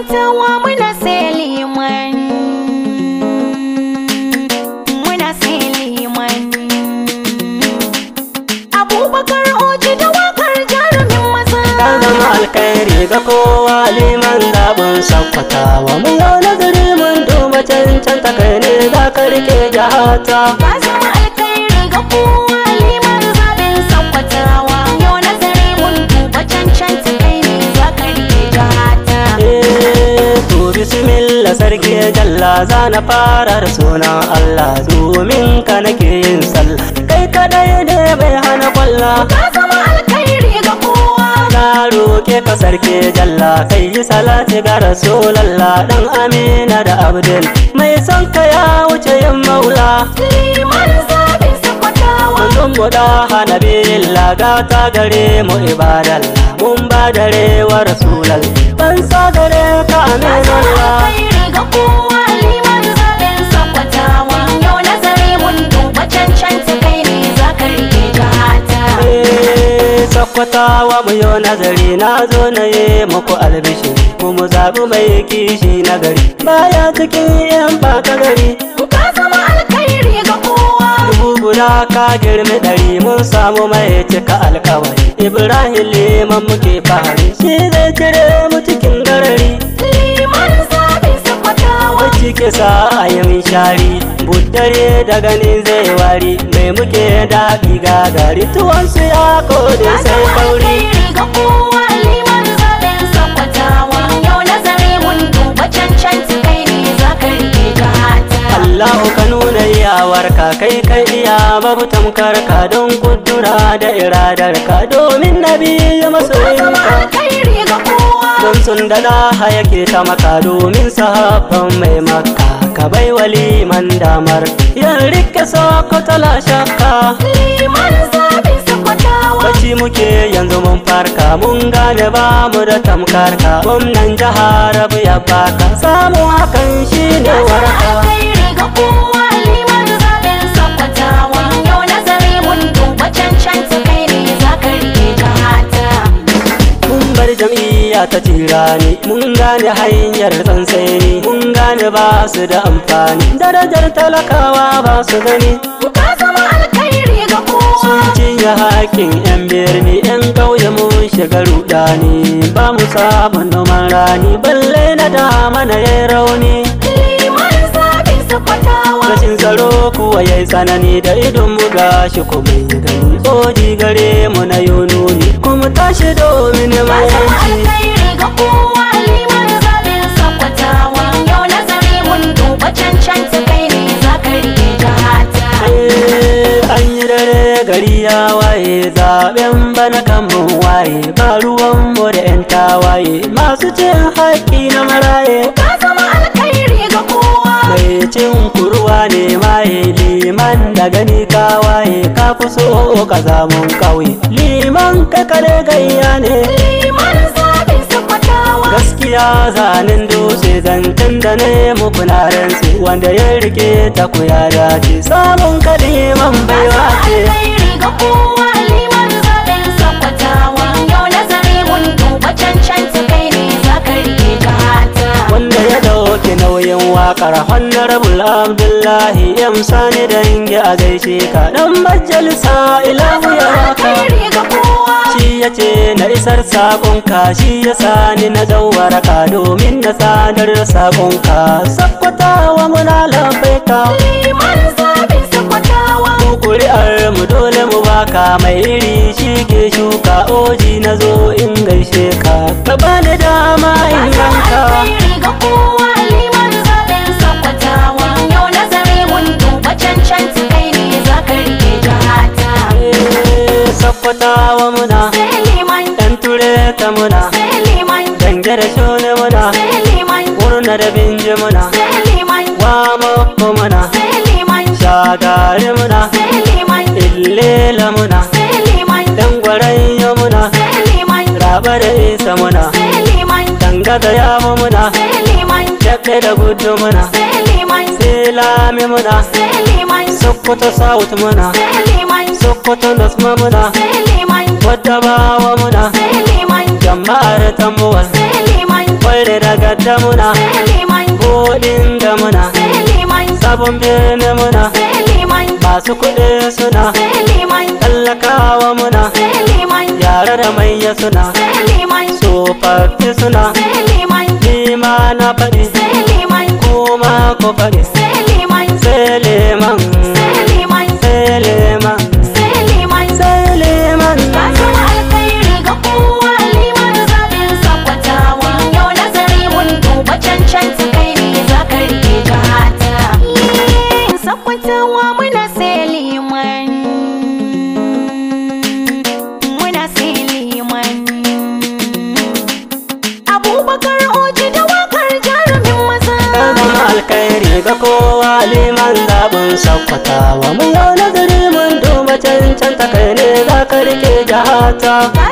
Sakkwatawa muna sai liman, muna sai liman. Abubakar Oji da wakar jarumin maza. Ka zama alkhairi ga kowa liman zaɓin Sakkwatawa. Mun yau nazari mun duba cancanta kai ne za ka rike jahata. Ka zama alkhairi ga kowa liman zaɓin Sakkwatawa. Yau nazari mun duba cancanta kai ne za ka rike jahata. Bismillah sarki jalla za na fara da sunan Allah domin ka nake yin sallah kai kadai ne bai hana kwalla. Ka zama alkhairi ga kowa. Na roke ka sarki jalla kai yi salati ga Rasulallah dan Amina da Abdul mai son ka ya wuce yin maula. Liman zaɓin Sakkwatawa. Mun guda hana billah gata gare mu ibadallah mun ba dare wa Rasulallah ban sa gare ka Aminullah. Alkhairi ga kowa liman zaɓin Sakkwatawa. Yau nazari mun duba cancanta kai ne za ka rike jahata. Sakkwatawa mu yau nazari na zo na yi muku albishi kuma zaɓi mai kishi na gari baya cikin yan baka gari. Ka zama alkhairi ga kowa. Dubu guda ka girmi ɗari mun samu mai cika alkawari Ibrahim liman muke fahari shi zai cire mu cikin garari. Liman zaɓin Sakkwatawa. Wacce ke sa a yi min shari buddare da gani zai wari mai muke daɗi gagari tuwansu ya kode sai kauri. Alkhairi ga kowa liman zaɓin Sakkwatawa. Yau nazari mun duba cancanta kai ne za ka rike jahata. Allahu ka nuna iyawarka kai kai iya babu tamkar ka don kudura da iradar ka domin nabi ya Ka zama masoyinka. alkhairi ga kowa. Don sun da laha yake ta maka domin sahabban mai makka ka bai wa liman damar yan rike Sokoto la shakka. Liman zaɓin Sakkwatawa. Bacci muke yanzu mun farka mun gane ba mu da tamkar ka gwamnan jihar Rabu ya baka samun hakan shine waraka. Alkhairi ga kowa liman zaɓin Sakkwatawa. Yau nazari mun duba cancanta kai ne za ka rike jahata. Mun bar jam'iyya ta tirani mun gane hanyar tsantseni mun gane ba su da amfani darajar talakawa ba su gani. Ka zama alkhairi ga kowa. Sun cinye haƙƙin 'yan birni 'yan ƙauye mun shiga rudani ba mu samun noman rani balle na dama na yayi rauni. Liman zaɓin Sakkwatawa. Rashin tsaro kuwa yayi tsanani da idon mu gashi kuma yi gani oji gare mu na yununi kuma tashi domin Ka mai zama yanci. alkhairi ga kowa liman zaɓin Sakkwatawa. Yau nazari mun duba cancanta kai ne za ka rike jahata. An yi dare gari ya waye zaben bana kan mun waye ba ruwan mu da 'yan tawaye masu cin haƙƙi na maraye. Ka zama alkhairi ga kowa. Mai cin kurwa ne maye liman da gani ka waye ka fi so ka zamun ƙauye liman ka kare gayya ne. Liman zaɓin Sakkwatawa. Gaskiya zanen dutse zancen da ne muku na rantse wanda ya rike ta ku ya dace samun kaliman baiwa ce. Alkhairi ga kowa liman zaɓin Sakkwatawa. Yau nazari mun duba cancanta kai ne za ka rike jahata. Wanda ya dauke nauyin waƙar Honorable Abdullahi M Sani dangi a gaishe ka dan majalisa ilahu ya haka. Alkhairi ga kowa. Shi ya ce na isar saƙonka shi ya sani na waraka domin na sadar da saƙonka Sakkwatawa muna labaika. Liman zaɓin Sakkwatawa. Mu ƙuri'ar mu dole mu baka mai iri shi ke shuka oji na zo in gaishe ka ka bani dama in yanka. Alkhairi ga kowa liman zaɓin Sakkwatawa. Yau nazari mun duba cancanta kai ne za ka rike jahata. Sakkwatawa muna Sai liman. ɗan ture ta muna Sai liman. dange da shone muna Sai liman. murna da binji muna Sai liman. wa mako muna Sai liman. shagari muna Sai liman. illela muna Sai liman. dan gwarayyo muna Sai liman. raba da isa muna Sai liman. danga da yawo muna Sai liman. jaɓe da gudu muna Sai liman. sai lami muna Sai liman. Sokoto South muna Sai liman. Sokoto Nasma muna Sai liman. wadda bawa muna Sai liman. jama'ar tambuwal Sai liman. kwai da daga da muna sai liman, Bodin da muna sai liman, Sabon birni muna sai liman, Masu kuɗi suna sai liman, Tallakawa muna sai liman, Yara da manya suna sai liman, Tsofaffi suna sai liman, Ni ma na faɗi sai liman, Kuma ku faɗi sai liman, Sai liman sai liman, Sai liman sai liman. Sai liman Ka zama alkhairi ga kowa, liman zaɓin Sakkwatawa. Yau nazari mun duba cancanta kai ne za ka rike jihata. Sakkwatawa muna sai liman, muna sai liman. Abubakar Oji da wakar jarumin maza. Ka zama alkhairi ga kowa liman zaɓin Sakkwatawa. Mun yau nazari mun duba cancanta kai ne za ka rike jihata. Ka